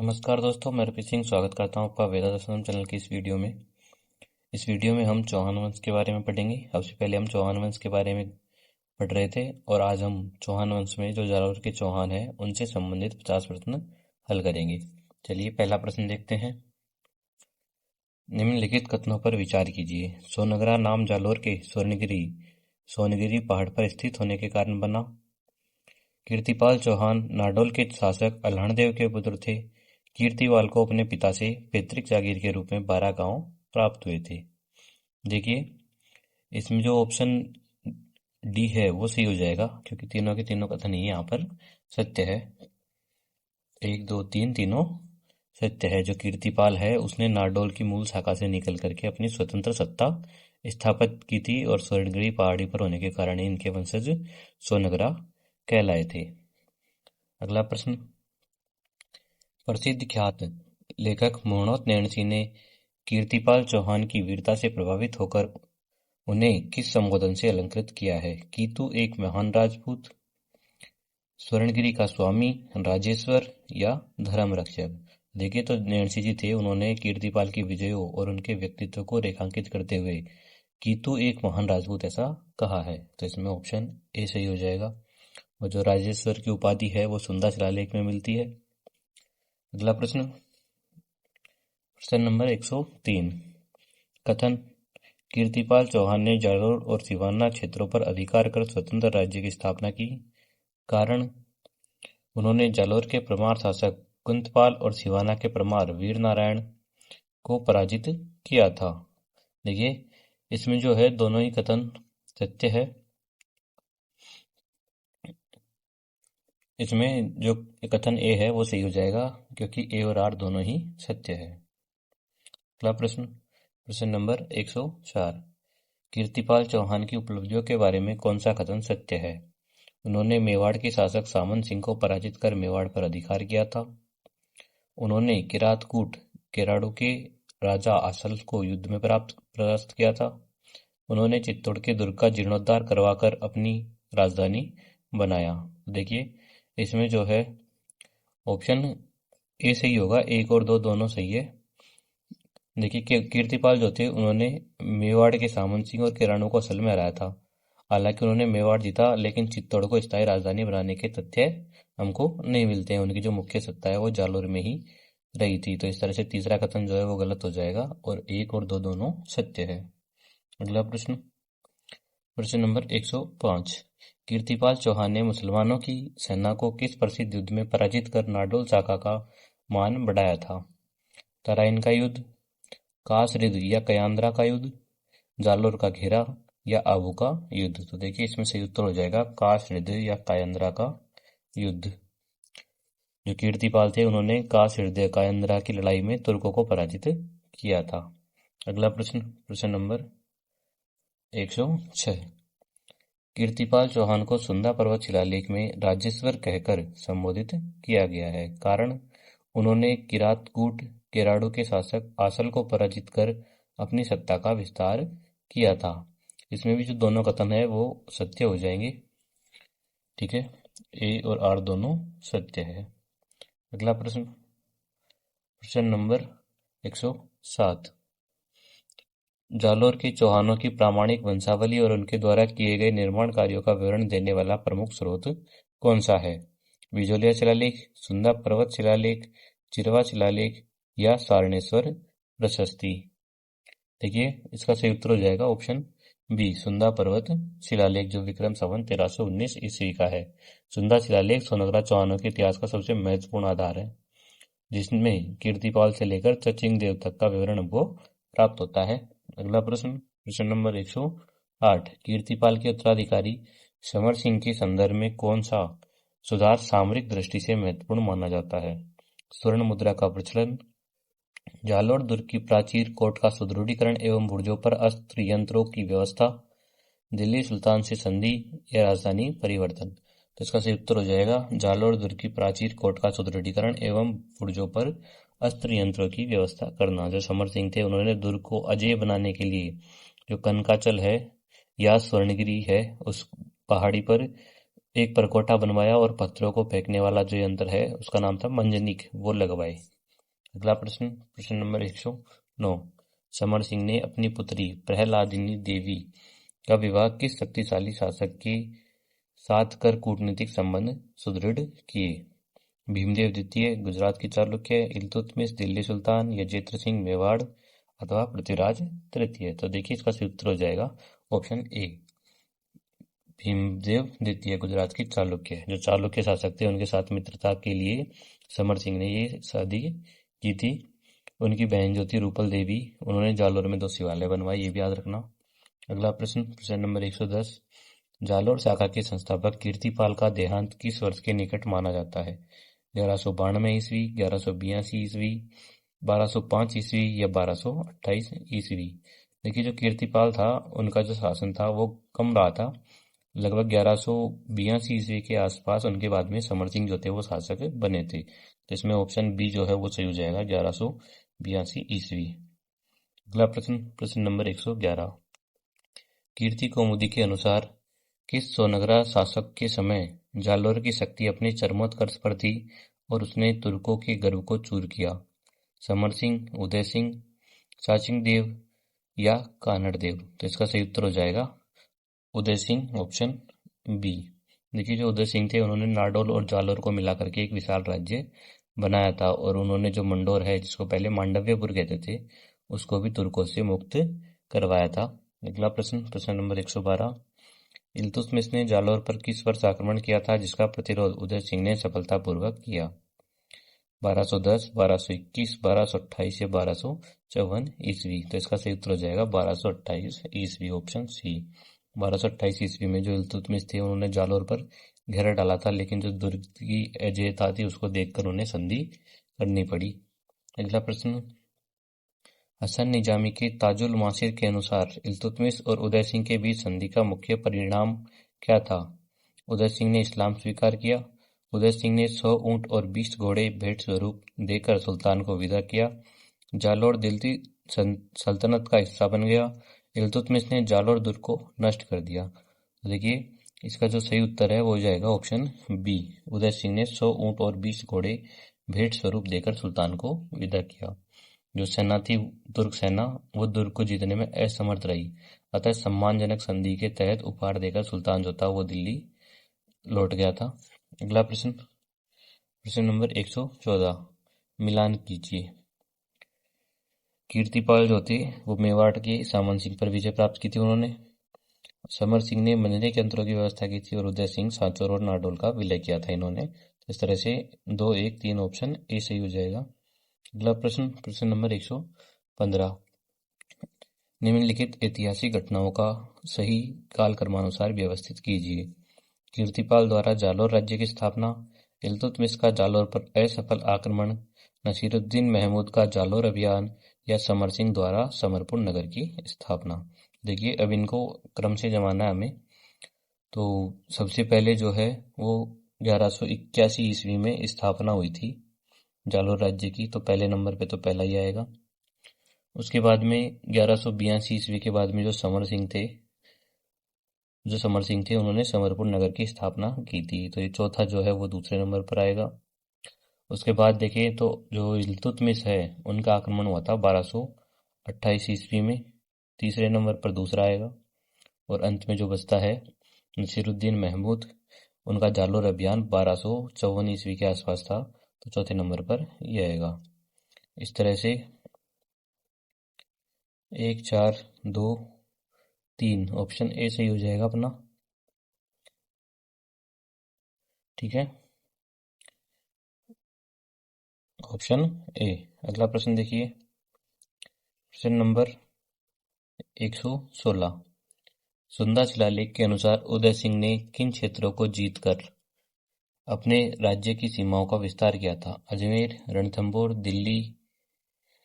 नमस्कार दोस्तों, मैं रवि सिंह स्वागत करता हूं आपका वेदा दर्शनम चैनल की इस वीडियो में। इस वीडियो में हम चौहान वंश के बारे में पढ़ेंगे। सबसे पहले हम चौहान वंश के बारे में पढ़ रहे थे और आज हम चौहान वंश में जो जालौर के चौहान हैं उनसे संबंधित 50 प्रश्न हल करेंगे। चलिए पहला प्रश्न देखते हैं। निम्नलिखित कथनों पर विचार कीजिए। सोनगरा नाम जालौर के सोनगिरी पहाड़ पर स्थित होने के कारण बना। कीर्तिपाल चौहान नाडोल के शासक अल्हणदेव के पुत्र थे। कीर्तिपाल को अपने पिता से पैतृक जागीर के रूप में 12 गांव प्राप्त हुए थे। देखिए, इसमें जो ऑप्शन डी है वो सही हो जाएगा, क्योंकि तीनों के तीनों कथन ही यहाँ पर सत्य है। 1, 2, 3 तीनों सत्य है। जो कीर्तिपाल है उसने नाडोल की मूल शाखा से निकल करके अपनी स्वतंत्र सत्ता स्थापित की थी और स्वर्णगिरी पहाड़ी पर होने के कारण ही इनके वंशज सोनगरा कहलाए थे। अगला प्रश्न। प्रसिद्ध ख्यात लेखक मोहनोत नैणसी ने कीर्तिपाल चौहान की वीरता से प्रभावित होकर उन्हें किस संबोधन से अलंकृत किया है? कि तू एक महान राजपूत, स्वर्णगिरी का स्वामी, राजेश्वर या धर्म रक्षक। देखिए, तो नैणसी जी थे, उन्होंने कीर्तिपाल की विजयों और उनके व्यक्तित्व को रेखांकित करते हुए कि तू एक महान राजपूत ऐसा कहा है। तो इसमें ऑप्शन ए सही हो जाएगा। और जो राजेश्वर की उपाधि है वो सुंदा शिलालेख में मिलती है। अगला प्रश्न, प्रश्न नंबर 103। कथन। कीर्तिपाल चौहान ने जालोर और सिवाना क्षेत्रों पर अधिकार कर स्वतंत्र राज्य की स्थापना की। कारण। उन्होंने जालोर के परमार शासक कुंतपाल और सिवाना के परमार वीर नारायण को पराजित किया था। देखिए, इसमें जो है दोनों ही कथन सत्य है। इसमें जो कथन ए है वो सही हो जाएगा, क्योंकि ए और आर दोनों ही सत्य है। अगला प्रश्न, प्रश्न नंबर 104। कीर्तिपाल चौहान की उपलब्धियों के बारे में कौन सा कथन सत्य है? उन्होंने मेवाड़ के शासक सामंत सिंह को पराजित कर मेवाड़ पर अधिकार किया था। उन्होंने किरातकूट केराडू के राजा आसल को युद्ध में परास्त किया था। उन्होंने चित्तौड़ के दुर्ग का जीर्णोद्धार करवाकर अपनी राजधानी बनाया। देखिए, इसमें जो है ऑप्शन ए सही होगा। 1 और 2 दोनों सही है। देखिए, कीर्तिपाल जो थे उन्होंने मेवाड़ के सामंत सिंह और किराणू को असल में हराया था। हालांकि उन्होंने मेवाड़ जीता, लेकिन चित्तौड़ को स्थायी राजधानी बनाने के तथ्य हमको नहीं मिलते हैं। उनकी जो मुख्य सत्ता है वो जालोर में ही रही थी। तो इस तरह से तीसरा कथन जो है वो गलत हो जाएगा और 1 और 2 दोनों सत्य है। अगला प्रश्न, प्रश्न नंबर 105। कीर्तिपाल चौहान ने मुसलमानों की सेना को किस प्रसिद्ध युद्ध में पराजित कर नाडोल शाखा का मान बढ़ाया था? तराइन का युद्ध, कासरिद या कयांद्रा का युद्ध, जालोर का घेरा या आबू का युद्ध। तो देखिए, इसमें सही उत्तर हो जाएगा कासरिद या कायंद्रा का युद्ध। जो कीर्तिपाल थे उन्होंने कासरिद या कायंद्रा की लड़ाई में तुर्कों को पराजित किया था। अगला प्रश्न, प्रश्न नंबर 106। कीर्तिपाल चौहान को सुंदा पर्वत शिलालेख में राजेश्वर कहकर संबोधित किया गया है। कारण। उन्होंने किरातकूट केराडू के शासक आसल को पराजित कर अपनी सत्ता का विस्तार किया था। इसमें भी जो दोनों कथन है वो सत्य हो जाएंगे। ठीक है, ए और आर दोनों सत्य है। अगला प्रश्न, प्रश्न नंबर 107। जालोर के चौहानों की प्रामाणिक वंशावली और उनके द्वारा किए गए निर्माण कार्यों का विवरण देने वाला प्रमुख स्रोत कौन सा है? बिजोलिया शिलालेख, सुंदा पर्वत शिलालेख, चिरवा शिलालेख या सारणेश्वर प्रशस्ति। देखिए, इसका सही उत्तर हो जाएगा ऑप्शन बी, सुंदा पर्वत शिलालेख, जो विक्रम संवत 1319 ईस्वी का है। सुंदा शिलालेख सोनगरा चौहानों के इतिहास का सबसे महत्वपूर्ण आधार है, जिसमें कीर्तिपाल से लेकर चचिंग देव तक का विवरण हमको प्राप्त होता है। अगला प्रश्न, प्रश्न नंबर 108। कीर्तिपाल के उत्तराधिकारी समर सिंह के संदर्भ में कौन सा सुधार सामरिक दृष्टि से महत्वपूर्ण माना जाता है? स्वर्ण मुद्रा का प्रचलन, जालोर दुर्ग की प्राचीर कोट का सुदृढ़ीकरण एवं बुर्जों पर अस्त्र यंत्रों की व्यवस्था, दिल्ली सुल्तान से संधि या राजधानी परिवर्तन। तो इसका सही उत्तर हो जाएगा जालोर दुर्ग की प्राचीर कोट का सुदृढ़ीकरण एवं बुर्जों पर अस्त्र यंत्रों की व्यवस्था करना। जो समर सिंह थे उन्होंने दुर्ग को अजेय बनाने के लिए जो कनकाचल है या स्वर्णगिरी है उस पहाड़ी पर एक परकोटा बनवाया और पत्थरों को फेंकने वाला जो यंत्र है उसका नाम था मंजनीक, वो लगवाए। अगला प्रश्न, प्रश्न नंबर 109। समर सिंह ने अपनी पुत्री प्रहलादिनी देवी का विवाह किस शक्तिशाली शासक के साथ कर कूटनीतिक संबंध सुदृढ़ किए? भीमदेव द्वितीय गुजरात की चालुक्य, इल्तुतमिश दिल्ली सुल्तान, यजेंद्र सिंह मेवाड़ अथवा पृथ्वीराज तृतीय। तो देखिए इसका सही उत्तर हो जाएगा ऑप्शन ए, भीमदेव द्वितीय गुजरात की चालुक्य। जो चालुक्य शासक थे उनके साथ मित्रता के लिए समर सिंह ने ये शादी की थी। उनकी बहन जो थी रूपल देवी, उन्होंने जालोर में 2 शिवालय बनवाए, ये भी याद रखना। अगला प्रश्न, प्रश्न नंबर 110। जालोर शाखा के संस्थापक कीर्तिपाल का देहांत किस वर्ष के निकट माना जाता है? 1192 ईस्वी, 1182 ईस्वी, 1205 ईस्वी या 1228 ईस्वी। देखिए जो कीर्तिपाल था उनका जो शासन था वो कम रहा था, लगभग 1182 ईस्वी के आसपास। उनके बाद में समर सिंह जो थे वो शासक बने थे। तो इसमें ऑप्शन बी जो है वो सही हो जाएगा, 1182 ईस्वी। अगला प्रश्न, प्रश्न नंबर 111। कीर्ति कौमुदी के अनुसार किस सोनगरा शासक के समय जालोर की शक्ति अपने चरमोत्कर्ष पर थी और उसने तुर्कों के गर्व को चूर किया? समर सिंह, उदय सिंह, चाचिंग देव या कानड़ देव। तो इसका सही उत्तर हो जाएगा उदय सिंह, ऑप्शन बी। देखिए जो उदय सिंह थे उन्होंने नाडोल और जालोर को मिलाकर के एक विशाल राज्य बनाया था, और उन्होंने जो मंडोर है जिसको पहले मांडव्यपुर कहते थे उसको भी तुर्कों से मुक्त करवाया था। अगला प्रश्न, प्रश्न नंबर 112। इल्तुतमिश ने जालोर पर किस वर्ष आक्रमण किया था जिसका प्रतिरोध उदय सिंह ने सफलतापूर्वक किया? 1210, 1221, 1228 या 1254 ईस्वी। तो इसका सही उत्तर हो जाएगा 1228 ईस्वी, ऑप्शन सी। 1228 ईस्वी में जो इल्तुतमिश थे उन्होंने जालोर पर घेरा डाला था, लेकिन जो दुर्ग की अजेयता थी उसको देखकर उन्हें संधि करनी पड़ी। अगला प्रश्न, हसन निजामी के ताजुल मासिर के अनुसार इल्तुतमिश और उदय सिंह के बीच संधि का मुख्य परिणाम क्या था? उदय सिंह ने इस्लाम स्वीकार किया, उदय सिंह ने 100 ऊंट और 20 घोड़े भेंट स्वरूप देकर सुल्तान को विदा किया, जालोर दिल्ली सल्तनत का हिस्सा बन गया, इल्तुतमिश ने जालोर दुर्ग को नष्ट कर दिया। तो देखिए इसका जो सही उत्तर है वो हो जाएगा ऑप्शन बी, उदय सिंह ने 100 ऊंट और 20 घोड़े भेंट स्वरूप देकर सुल्तान को विदा किया। जो सेना थी तुर्क सेना, वो दुर्ग को जीतने में असमर्थ रही, अतः सम्मानजनक संधि के तहत उपहार देकर सुल्तान जो था वो दिल्ली लौट गया था। अगला प्रश्न, प्रश्न नंबर 114। मिलान कीजिए। कीर्तिपाल जो थे वो मेवाड़ के सामन सिंह पर विजय प्राप्त की थी उन्होंने। समर सिंह ने मंजने के यंत्रों की व्यवस्था की थी और उदय सिंह सांचौर और नाडोल का विलय किया था इन्होंने। तो इस तरह से 2, 1, 3 ऑप्शन ए सही हो जाएगा। अगला प्रश्न, प्रश्न नंबर 115। निम्नलिखित ऐतिहासिक घटनाओं का सही कालक्रमानुसार व्यवस्थित कीजिए। कीर्तिपाल द्वारा जालोर राज्य की स्थापना, इल्तुतमिश का जालोर पर असफल आक्रमण, नसीरुद्दीन महमूद का जालोर अभियान या समर सिंह द्वारा समरपुर नगर की स्थापना। देखिए अब इनको क्रम से जमाना है हमें। तो सबसे पहले जो है वो 1181 ईस्वी में स्थापना हुई थी जालोर राज्य की, तो पहले नंबर पे तो पहला ही आएगा। उसके बाद में 1182 ईस्वी के बाद में जो समर सिंह थे उन्होंने समरपुर नगर की स्थापना की थी, तो ये चौथा जो है वो दूसरे नंबर पर आएगा। उसके बाद देखें तो जो इल्तुतमिश है उनका आक्रमण हुआ था 1228 ईस्वी में, तीसरे नंबर पर दूसरा आएगा। और अंत में जो बचता है नसीरुद्दीन महमूद, उनका जालोर अभियान 1254 ईस्वी के आसपास था, तो चौथे नंबर पर यह आएगा। इस तरह से 1, 4, 2, 3 ऑप्शन ए सही हो जाएगा अपना। ठीक है, ऑप्शन ए। अगला प्रश्न देखिए, प्रश्न नंबर 116। सुंदा शिलालेख के अनुसार उदय सिंह ने किन क्षेत्रों को जीतकर अपने राज्य की सीमाओं का विस्तार किया था? अजमेर, रणथंभौर, दिल्ली,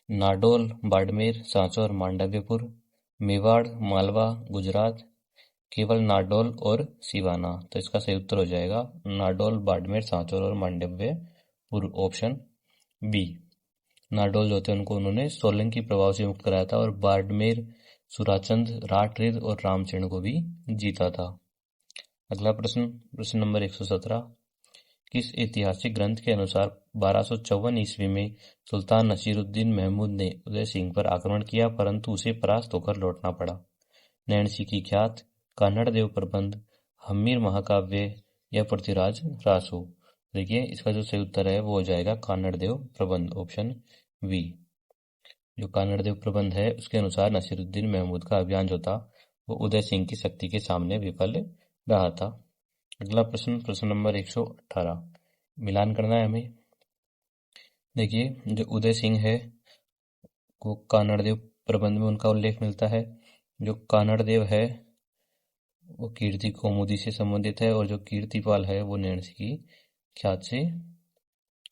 नाडोल, बाड़मेर, सांचौर, मांडव्यपुर, मेवाड़, मालवा, गुजरात, केवल नाडोल और सिवाना। तो इसका सही उत्तर हो जाएगा नाडोल, बाड़मेर, सांचौर और मांडव्यपुर, ऑप्शन बी। नाडोल जो थे उनको उन्होंने सोलंकी प्रभाव से मुक्त कराया था, और बाड़मेर सुराचंद, राठरिद और रामचरण को भी जीता था। अगला प्रश्न, प्रश्न नंबर 117, किस ऐतिहासिक ग्रंथ के अनुसार 1254 ईस्वी में सुल्तान नसीरुद्दीन महमूद ने उदय सिंह पर आक्रमण किया परंतु उसे परास्त होकर लौटना पड़ा? नैणसी की ख्यात, कान्हड़देव प्रबंध, हम्मीर महाकाव्य या पृथ्वीराज रासो? देखिए इसका जो सही उत्तर है वो हो जाएगा कान्हड़देव प्रबंध, ऑप्शन बी। जो कान्हड़देव प्रबंध है उसके अनुसार नसीरुद्दीन महमूद का अभियान जो था वो उदय सिंह की शक्ति के सामने विफल रहा था। अगला प्रश्न, प्रश्न नंबर 118, मिलान करना है हमें। देखिए जो उदय सिंह है वो कान्हड़देव प्रबंध में उनका उल्लेख मिलता है। जो कान्हड़देव है वो कीर्ति कौमुदी से संबंधित है और जो कीर्तिपाल है वो नैणसी की ख्यात से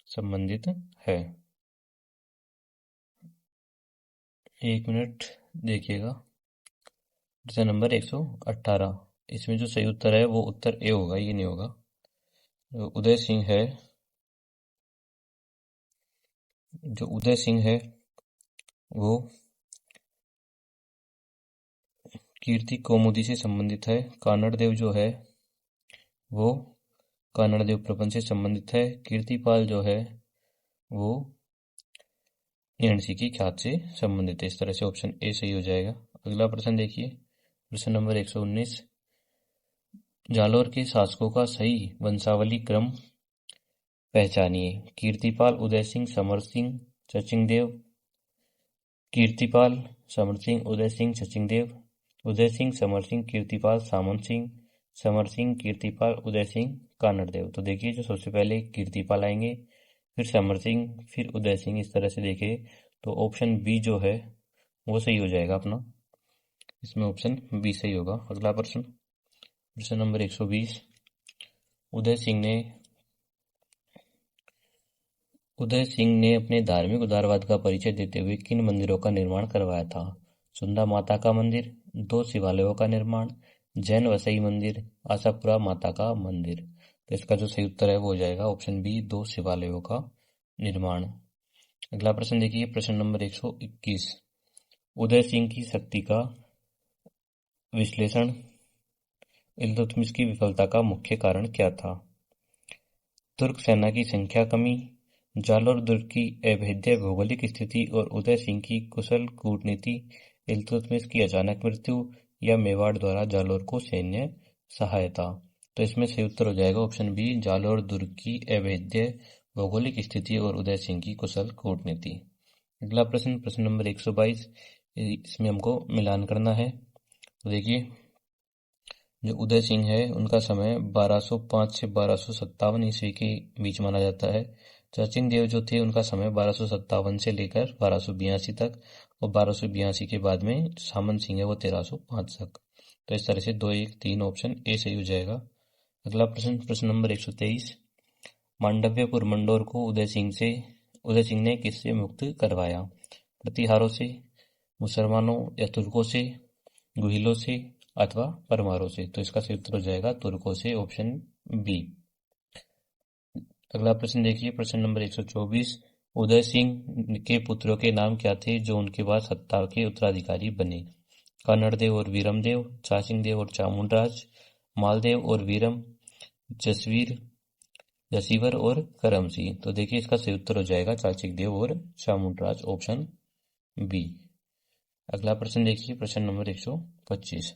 संबंधित है। एक मिनट देखिएगा। प्रश्न नंबर 118, इसमें जो सही उत्तर है वो उत्तर ए होगा, ये नहीं होगा। जो उदय सिंह है वो कीर्ति कौमुदी से संबंधित है। कान्हड़देव जो है वो कान्हड़देव प्रबंध से संबंधित है। कीर्तिपाल जो है वो नैणसी की ख्यात से संबंधित है। इस तरह से ऑप्शन ए सही हो जाएगा। अगला प्रश्न देखिए, प्रश्न नंबर 119, जालोर के शासकों का सही वंशावली क्रम पहचानिए। कीर्तिपाल, उदय सिंह, समर सिंह, सचिंदेव। कीर्तिपाल, समर सिंह, उदय सिंह, सचिंदेव। उदय सिंह, समर सिंह, कीर्तिपाल, सामंत सिंह। समर सिंह, कीर्तिपाल, उदय सिंह, कान्हड़देव। तो देखिए जो सबसे पहले कीर्तिपाल आएंगे, फिर समर सिंह, फिर उदय सिंह। इस तरह से देखे तो ऑप्शन बी जो है वो सही हो जाएगा अपना। इसमें ऑप्शन बी सही होगा। अगला प्रश्न, प्रश्न नंबर 120, उदय सिंह ने अपने धार्मिक उदारवाद का परिचय देते हुए किन मंदिरों का निर्माण करवाया था? सुंदा माता का मंदिर, 2 शिवालयों का निर्माण, जैन वसई मंदिर, आशापुरा माता का मंदिर। तो इसका जो सही उत्तर है वो हो जाएगा ऑप्शन बी, 2 शिवालयों का निर्माण। अगला प्रश्न देखिए, प्रश्न नंबर 121, उदय सिंह की शक्ति का विश्लेषण। इल्तुतमिश की विफलता का मुख्य कारण क्या था? तुर्क सेना की संख्या कमी, जालोर दुर्ग की अभेद्य भौगोलिक स्थिति और उदय सिंह की कुशल कूटनीति, इल्तुतमिश की अचानक मृत्यु या मेवाड़ द्वारा जालोर को सैन्य सहायता। तो इसमें सही उत्तर हो जाएगा ऑप्शन बी, जालोर दुर्ग की अभेद्य भौगोलिक स्थिति और उदय सिंह की कुशल कूटनीति। अगला प्रश्न, प्रश्न नंबर 122, इसमें हमको मिलान करना है। तो देखिए जो उदय सिंह है उनका समय 1205 से 1257 ईस्वी के बीच माना जाता है। सचिन देव जो थे उनका समय 1257 से लेकर 1282 तक, और 1282 के बाद में सामंत सिंह है वो 1305 तक। तो इस तरह से 2, 1, 3 ऑप्शन ए सही हो जाएगा। अगला प्रश्न, प्रश्न नंबर 123, मांडव्यपुर मंडोर को उदय सिंह ने किससे मुक्त करवाया? प्रतिहारों से, मुसलमानों या तुर्कों से, गुहिलों से अथवा परमारों से? तो इसका सही उत्तर हो जाएगा तुर्कों से, ऑप्शन बी। अगला प्रश्न देखिए, प्रश्न नंबर 124, उदय सिंह के पुत्रों के नाम क्या थे जो उनके बाद सत्ता के उत्तराधिकारी बने? कान्हड़देव और वीरमदेव, चाचिंगदेव और चामुंडराज, मालदेव और वीरम, जसीवर और करमसिंह। तो देखिए इसका सही उत्तर हो जाएगा चाचिकदेव और चामुंडराज, ऑप्शन बी। अगला प्रश्न देखिए, प्रश्न नंबर 125,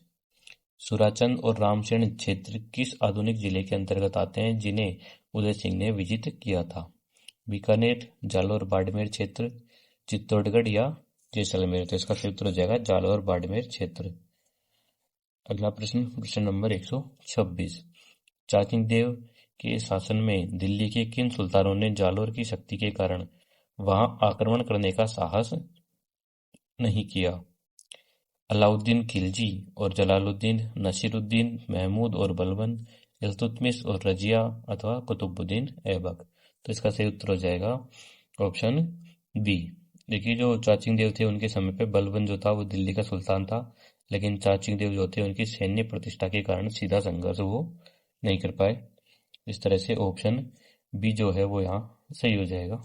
सुराचंद और रामसेन क्षेत्र किस आधुनिक जिले के अंतर्गत आते हैं जिन्हें उदय सिंह ने विजित किया था? बीकानेर, जालोर बाड़मेर क्षेत्र, चित्तौड़गढ़ या जैसलमेर? तो इसका सही उत्तर हो जाएगा जालोर बाड़मेर क्षेत्र। अगला प्रश्न, प्रश्न नंबर 126, चाचिंगदेव के शासन में दिल्ली के किन सुल्तानों ने जालोर की शक्ति के कारण वहां आक्रमण करने का साहस नहीं किया? अलाउद्दीन खिलजी और जलालुद्दीन, नसीरुद्दीन, महमूद और बलबन, इल्तुतमिश और रजिया अथवा कुतुबुद्दीन ऐबक? तो इसका सही उत्तर हो जाएगा ऑप्शन बी। देखिए जो चाचिंग देव थे उनके समय पे बलबन जो था वो दिल्ली का सुल्तान था, लेकिन चाचिंग देव जो थे उनकी सैन्य प्रतिष्ठा के कारण सीधा संघर्ष वो नहीं कर पाए। इस तरह से ऑप्शन बी जो है वो यहाँ सही हो जाएगा।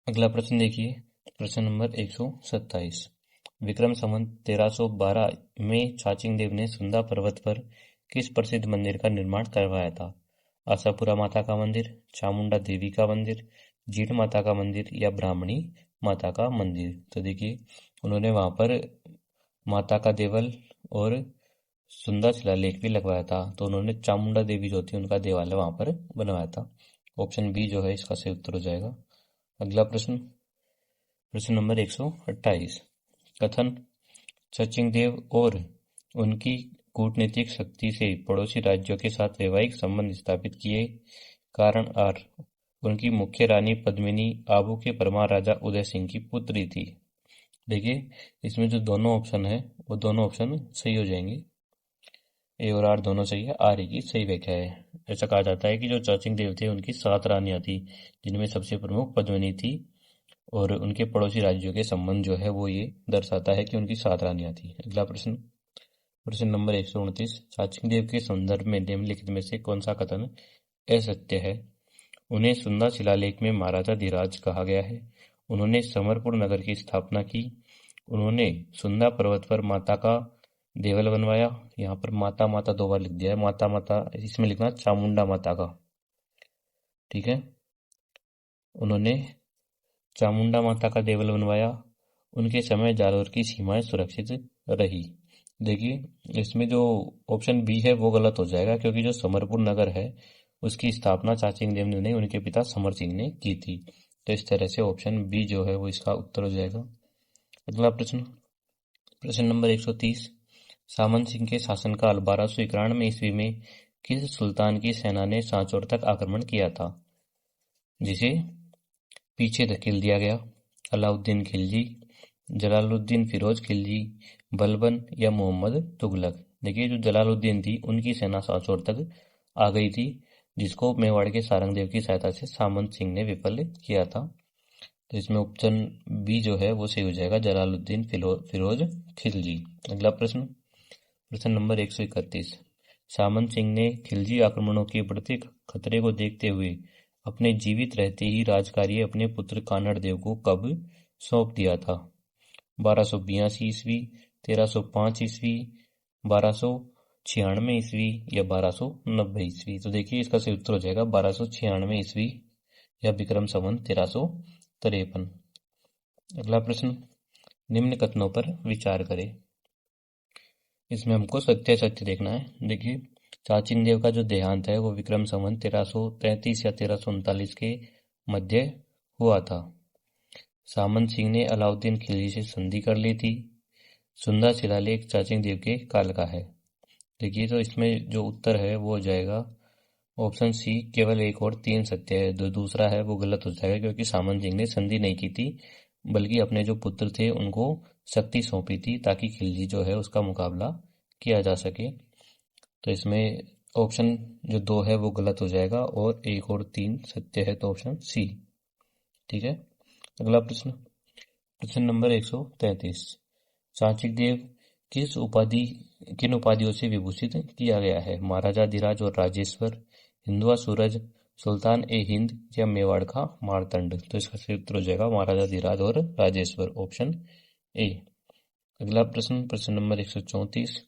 अगला प्रश्न देखिए, प्रश्न नंबर 127, विक्रम संवत 1312 में छाचिंग देव ने सुंदा पर्वत पर किस प्रसिद्ध मंदिर का निर्माण करवाया था? आशापुरा माता का मंदिर, चामुंडा देवी का मंदिर, जीण माता का मंदिर या ब्राह्मणी माता का मंदिर। तो देखिए उन्होंने वहां पर माता का देवल और सुंदा शिलालेख भी लगवाया था। तो उन्होंने चामुंडा देवी जो थी उनका देवालय वहां पर बनवाया था। ऑप्शन बी जो है इसका सही उत्तर हो जाएगा। अगला प्रश्न, प्रश्न नंबर 128। कथन छचिंग देव और उनकी कूटनीतिक शक्ति से पड़ोसी राज्यों के साथ वैवाहिक संबंध स्थापित किए। कारण आर, उनकी मुख्य रानी पद्मिनी आबू के परमार राजा उदय सिंह की पुत्री थी। देखिए इसमें जो दोनों ऑप्शन है वो दोनों ऑप्शन सही हो जाएंगे। ए और आर दोनों सही है, आर की सही व्याख्या है। ऐसा कहा जाता है कि जो छचिंग देव थे उनकी 7 रानियां थी, जिनमें सबसे प्रमुख पद्मिनी थी और उनके पड़ोसी राज्यों के संबंध जो है वो ये दर्शाता है कि उनकी 7 रानियां थी। अगला प्रश्न, प्रश्न नंबर 129। छाचिंग देव के संदर्भ में निम्नलिखित में से कौन सा कथन असत्य है? उन्हें सुंदा शिलालेख में महाराजा धीराज कहा गया है। उन्होंने समरपुर नगर की स्थापना की। उन्होंने सुंदा पर्वत पर माता का देवल बनवाया। यहाँ पर माता माता 2 बार लिख दिया है, माता माता इसमें लिखना चामुंडा माता का, ठीक है। उन्होंने चामुंडा माता का देवल बनवाया। उनके समय जालौर की सीमाएं सुरक्षित रही। देखिए इसमें जो ऑप्शन बी है वो गलत हो जाएगा, क्योंकि जो समरपुर नगर है उसकी स्थापना छाचिंग देव ने नहीं, उनके पिता समर सिंह ने की थी। तो इस तरह से ऑप्शन बी जो है वो इसका उत्तर हो जाएगा। अगला प्रश्न, प्रश्न नंबर 130। सामंत सिंह के शासनकाल 1291 ईस्वी में किस सुल्तान की सेना ने सांचौर तक आक्रमण किया था, जिसे पीछे धकेल दिया गया? अलाउद्दीन खिलजी, जलालुद्दीन फिरोज खिलजी, बलबन या मोहम्मद तुगलक। देखिए जो जलालुद्दीन थी उनकी सेना सांचौर तक आ गई थी, जिसको मेवाड़ के सारंगदेव की सहायता से सामंत सिंह ने विफल किया था। तो इसमें ऑप्शन बी जो है वो सही हो जाएगा, जलालुद्दीन फिरोज खिलजी। अगला प्रश्न, प्रश्न नंबर 131। सामंत सिंह ने खिलजी आक्रमणों के बढ़ते खतरे को देखते हुए अपने जीवित रहते ही राजकार्य अपने पुत्र कानड़ देव को कब सौंप दिया था? 1282 ईस्वी, 1305 ईस्वी, 1296 ईस्वी या 1290 ईस्वी। तो देखिए इसका सही उत्तर हो जाएगा 1296 ईस्वी या विक्रम संवत 1353। अगला प्रश्न, निम्न कथनों पर विचार करें। इसमें हमको सत्य सत्य देखना है। देखिए छाचिंग देव का जो देहांत है वो विक्रम संवत 1333 या 1339 के मध्य हुआ था। सामंत सिंह ने अलाउद्दीन खिलजी से संधि कर ली थी। सुंदा शिलालेख छाचिंग देव के काल का है। देखिए तो इसमें जो उत्तर है वो हो जाएगा ऑप्शन सी, केवल 1 और 3 सत्य है। जो दूसरा है वो गलत हो जाएगा, क्योंकि सामंत सिंह ने संधि नहीं की थी, बल्कि अपने जो पुत्र थे उनको शक्ति सौंपी थी ताकि खिलजी जो है उसका मुकाबला किया जा सके। तो इसमें ऑप्शन जो 2 है वो गलत हो जाएगा और 1 और 3 सत्य है, तो ऑप्शन सी, ठीक है। अगला प्रश्न, प्रश्न नंबर 133। छाचिंग देव किन उपाधियों से विभूषित किया गया है? महाराजा धीराज और राजेश्वर, हिंदुआ सूरज, सुल्तान ए हिंद या मेवाड़ का मारतंड। तो इसका सही उत्तर हो जाएगा महाराजा धीराज और राजेश्वर, ऑप्शन ए। अगला प्रश्न, प्रश्न नंबर 134।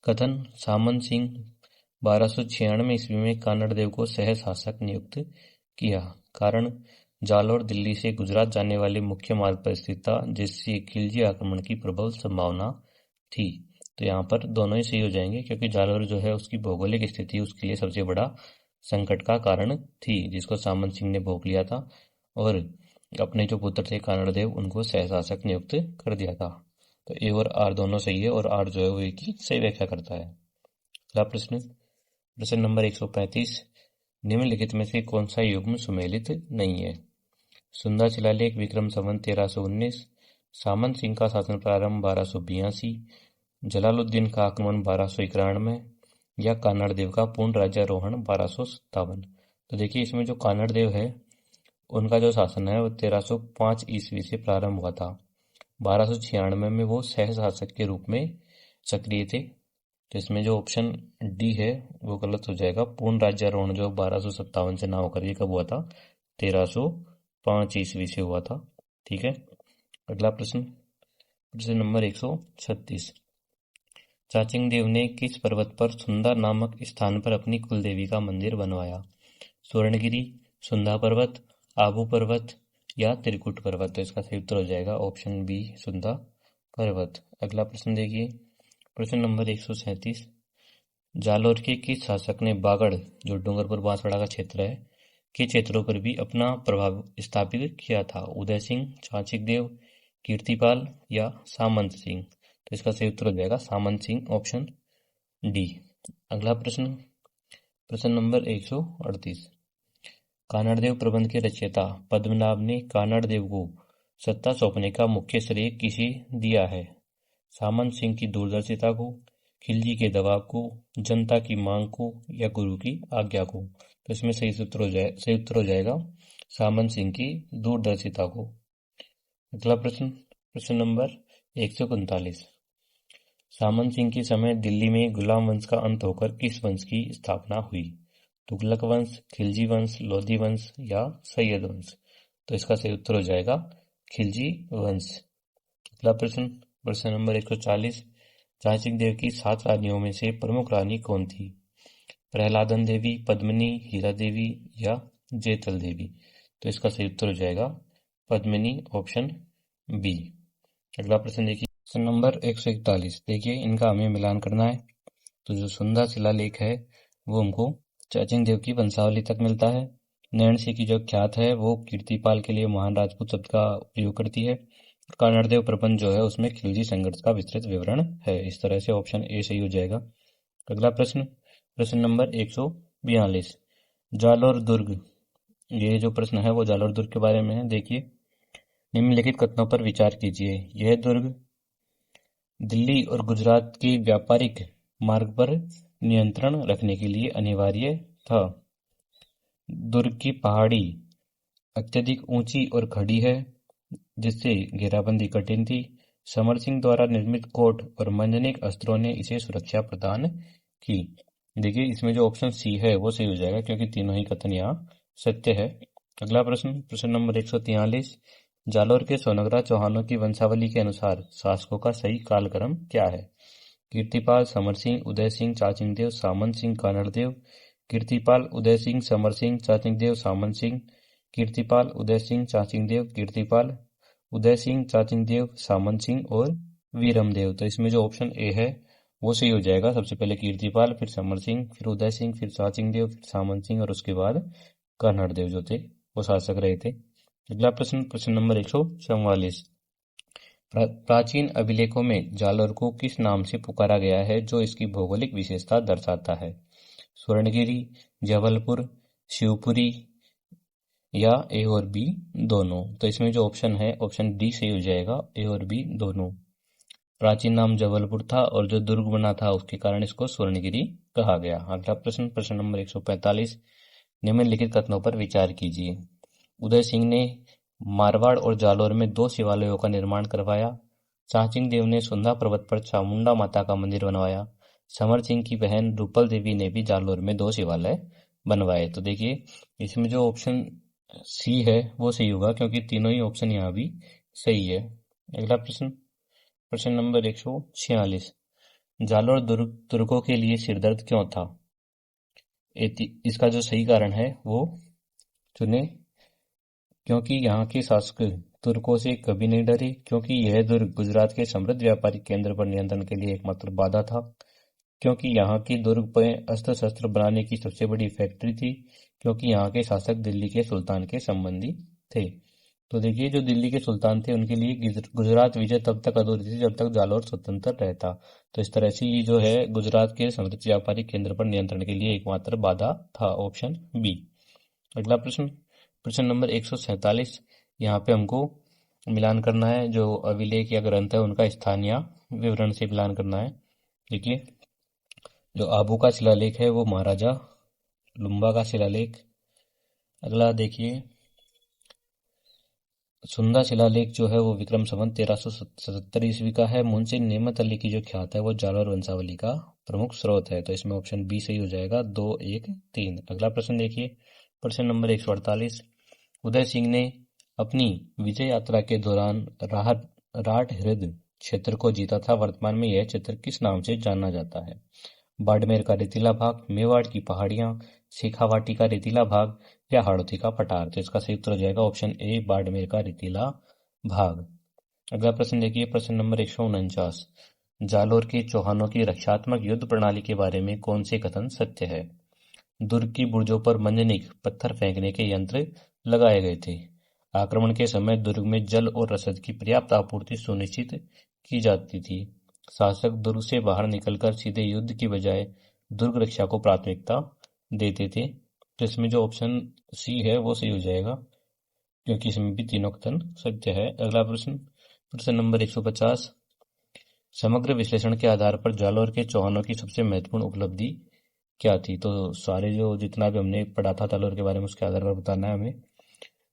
कथन सामंत सिंह 1296 ईस्वी में कानड़ देव को सह शासक नियुक्त किया। कारण जालौर दिल्ली से गुजरात जाने वाले मुख्य मार्ग पर स्थित था, जिससे खिलजी आक्रमण की प्रबल संभावना थी। तो यहाँ पर दोनों ही सही हो जाएंगे, क्योंकि जालौर जो है उसकी भौगोलिक स्थिति उसके लिए सबसे बड़ा संकट का कारण थी, जिसको सामंत सिंह ने भोग लिया था और अपने जो पुत्र थे कानड़ देव उनको सहशासक नियुक्त कर दिया था। तो ए और आर दोनों सही है और आर जो है वो एक ही सही व्याख्या करता है। अगला प्रश्न, प्रश्न नंबर 135। निम्नलिखित में से कौन सा युग्म सुमेलित नहीं है? सुंदा शिलालेख विक्रम संवत 1319, सामंत सिंह का शासन प्रारंभ 1282, जलालुद्दीन का आक्रमण 1291 या कानड़ देव का पूर्ण राज्यारोहण 1257। तो देखिए इसमें जो कानड़ देव है उनका जो शासन है वो 1305 ईस्वी से प्रारंभ हुआ था। 1296 में वो सह शासक के रूप में सक्रिय थे। तो इसमें जो ऑप्शन डी है वो गलत हो जाएगा। पूर्ण राज्यारोहण जो 1257 से ना होकर ये कब हुआ था? 1305 ईस्वी से हुआ था, ठीक है। अगला प्रश्न, प्रश्न नंबर 136। चाचिंग देव ने किस पर्वत पर सुंदा नामक स्थान पर अपनी कुलदेवी का मंदिर बनवाया? स्वर्णगिरी, सुंदा पर्वत, आबू पर्वत या त्रिकुट पर्वत? तो इसका सही उत्तर हो जाएगा ऑप्शन बी, सुंदा पर्वत। अगला प्रश्न देखिए, प्रश्न नंबर 137। जालोर के किस शासक ने बागड़, जो डूंगरपुर बांसवाड़ा का क्षेत्र है, के क्षेत्रों पर भी अपना प्रभाव स्थापित किया था? उदय सिंह, चाचिक देव, कीर्तिपाल या सामंत सिंह? तो इसका सही उत्तर हो जाएगा सामंत सिंह, ऑप्शन डी। अगला प्रश्न, प्रश्न नंबर 138। कानड़देव प्रबंध के रचयिता पद्मनाभ ने कानड़देव को सत्ता सौंपने का मुख्य श्रेय किसे दिया है? सामंत सिंह की दूरदर्शिता को, खिलजी के दबाव को, जनता की मांग को या गुरु की आज्ञा को? तो इसमें सही उत्तर हो जाएगा सामंत सिंह की दूरदर्शिता को। अगला प्रश्न, प्रश्न नंबर 139। सामंत सिंह के समय दिल्ली में गुलाम वंश का अंत होकर किस वंश की स्थापना हुई? तुगलक वंश, खिलजी वंश, लोधी वंश या सैयद वंश? तो इसका सही उत्तर हो जाएगा खिलजी वंश। अगला प्रश्न, प्रश्न नंबर 140। चाचिक देव की 7 रानियों में से प्रमुख रानी कौन थी? प्रहलादन देवी, पद्मिनी, हीरा देवी या जेतल देवी? तो इसका सही उत्तर हो जाएगा पद्मिनी, ऑप्शन बी। अगला प्रश्न देखिए, प्रश्न नंबर 141। देखिए, इनका हमें मिलान करना है। तो जो सुंदा शिलालेख है वो हमको चाचिंग देव की वंशावली तक मिलता है। नैणसी की जो ख्यात है वो कीर्तिपाल के लिए महान राजपूत शब्द का उपयोग करती है। कानड़देव प्रबंध जो है उसमें खिलजी संघर्ष का विस्तृत विवरण है। इस तरह से ऑप्शन ए सही हो जाएगा। अगला प्रश्न, प्रश्न नंबर 142। जालोर दुर्ग, ये जो प्रश्न है वो जालोर दुर्ग के बारे में है। देखिए, निम्नलिखित कथनों पर विचार कीजिए। यह दुर्ग दिल्ली और गुजरात के व्यापारिक मार्ग पर नियंत्रण रखने के लिए अनिवार्य था। दुर्ग की पहाड़ी अत्यधिक ऊंची और खड़ी है, जिससे घेराबंदी कठिन थी। समर सिंह द्वारा निर्मित कोट और मंजनीक अस्त्रों ने इसे सुरक्षा प्रदान की। देखिए, इसमें जो ऑप्शन सी है वो सही हो जाएगा, क्योंकि तीनों ही कथन यहाँ सत्य है। अगला प्रश्न, प्रश्न नंबर 143। जालोर के सोनग्रा चौहानों की वंशावली के अनुसार शासकों का सही कालक्रम क्या है? कीर्तिपाल, समर सिंह, उदय सिंह, चाचिंग देव, सामंत सिंह, कानड़देव? कीर्तिपाल, उदय सिंह, समर सिंह, चाचिंग देव, सामंत सिंह? कीर्तिपाल, उदय सिंह, चाचिंग देव, कीर्तिपाल, उदय सिंह, चाचिंग देव, सामंत सिंह और वीरमदेव? तो इसमें जो ऑप्शन ए है वो सही हो जाएगा। सबसे पहले कीर्तिपाल, फिर समर सिंह, फिर उदय सिंह, फिर चाचिंग देव, फिर सामंत सिंह और उसके बाद कानड़देव जो थे वो शासक रहे थे। अगला प्रश्न, प्रश्न नंबर 144। प्राचीन अभिलेखों में जालोर को किस नाम से पुकारा गया है जो इसकी भौगोलिक विशेषता दर्शाता है? स्वर्णगिरी, जबलपुर, शिवपुरी या ए और बी दोनों? तो इसमें जो ऑप्शन है ऑप्शन डी सही हो जाएगा, ए और बी दोनों। प्राचीन नाम जबलपुर था और जो दुर्ग बना था उसके कारण इसको स्वर्णगिरी कहा गया। अगला प्रश्न, प्रश्न नंबर 145। निम्नलिखित कथनों पर विचार कीजिए। उदय सिंह ने मारवाड़ और जालोर में 2 शिवालयों का निर्माण करवाया। चाचिंग देव ने सुंदा पर्वत पर चामुंडा माता का मंदिर बनवाया। समर सिंह की बहन रूपल देवी ने भी जालोर में 2 शिवालय बनवाए। तो देखिए, इसमें जो ऑप्शन सी है वो सही होगा, क्योंकि तीनों ही ऑप्शन यहाँ भी सही है। अगला प्रश्न, प्रश्न नंबर 146। जालोर तुर्कों के लिए सिरदर्द क्यों था? इसका जो सही कारण है वो चुने। क्योंकि यहाँ के शासक तुर्कों से कभी नहीं डरे, क्योंकि यह दुर्ग गुजरात के समृद्ध व्यापारिक केंद्र पर नियंत्रण के लिए एकमात्र बाधा था, क्योंकि यहाँ के दुर्ग पर अस्त्र शस्त्र बनाने की सबसे बड़ी फैक्ट्री थी, क्योंकि यहाँ के शासक दिल्ली के सुल्तान के संबंधी थे। तो देखिए, जो दिल्ली के सुल्तान थे उनके लिए गुजरात विजय तब तक अधूरी थी जब तक जालोर स्वतंत्र रहता। तो इस तरह से ये जो है गुजरात के समृद्ध व्यापारिक केंद्र पर नियंत्रण के लिए एकमात्र बाधा था, ऑप्शन बी। अगला प्रश्न, प्रश्न नंबर 147। यहाँ पे हमको मिलान करना है, जो अभिलेख या ग्रंथ है उनका स्थानीय विवरण से मिलान करना है। देखिए, जो आबू का शिलालेख है वो महाराजा लुम्बा का शिलालेख। अगला देखिए, सुंदा शिलालेख जो है वो विक्रम संवत 1377 ईस्वी का है। मुंशी नेमत अली की जो ख्यात है वो जालोर वंशावली का प्रमुख स्रोत है। तो इसमें ऑप्शन बी सही हो जाएगा, 2, 1, 3। अगला प्रश्न देखिए, प्रश्न नंबर 148। उदय सिंह ने अपनी विजय यात्रा के दौरान राट हृद क्षेत्र को जीता था। वर्तमान में यह क्षेत्र किस नाम से जाना जाता है? बाड़मेर का रेतीला भाग, मेवाड़ की पहाड़ियां, शेखावाटी का रेतीला भाग या हाड़ौती का पठार। तो इसका सही उत्तर हो जाएगा ऑप्शन ए, बाड़मेर का रेतीला भाग। अगला प्रश्न देखिए, प्रश्न नंबर 149। जालोर के चौहानों की रक्षात्मक युद्ध प्रणाली के बारे में कौन से कथन सत्य है? दुर्ग की बुर्जों पर मंजनीक पत्थर फेंकने के यंत्र लगाए गए थे। आक्रमण के समय दुर्ग में जल और रसद की पर्याप्त आपूर्ति सुनिश्चित की जाती थी। शासक दुर्ग से बाहर निकलकर सीधे युद्ध की बजाय दुर्ग रक्षा को प्राथमिकता देते थे। तो इसमें जो ऑप्शन सी है वो सही हो जाएगा, क्योंकि इसमें भी तीनों कथन सत्य है। अगला प्रश्न, प्रश्न नंबर 150। समग्र विश्लेषण के आधार पर जालौर के चौहानों की सबसे महत्वपूर्ण उपलब्धि क्या थी? तो सारे जो जितना भी हमने पढ़ा था जालौर के बारे में उसके आधार पर बताना है हमें।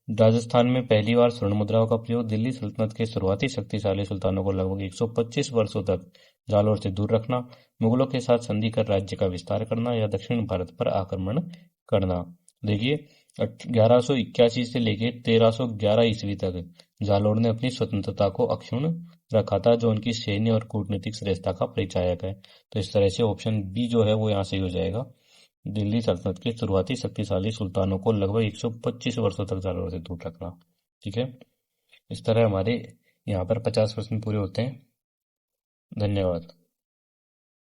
राजस्थान में पहली बार स्वर्ण मुद्राओं का प्रयोग, दिल्ली सल्तनत के शुरुआती शक्तिशाली सुल्तानों को लगभग 125 वर्षों तक जालौर से दूर रखना, मुगलों के साथ संधि कर राज्य का विस्तार करना या दक्षिण भारत पर आक्रमण करना। देखिए, 1181 से लेकर 1311 ईस्वी तक जालौर ने अपनी स्वतंत्रता को अक्षुण्ण रखा था, जो उनकी सैन्य और कूटनीतिक श्रेष्ठता का परिचायक है। तो इस तरह से ऑप्शन बी जो है वो यहाँ सही हो जाएगा। दिल्ली सल्तनत के शुरुआती शक्तिशाली सुल्तानों को लगभग 125 वर्षों तक जालौर से दूर रखना। ठीक है, इस तरह हमारे यहाँ पर 50 प्रश्न पूरे होते हैं। धन्यवाद।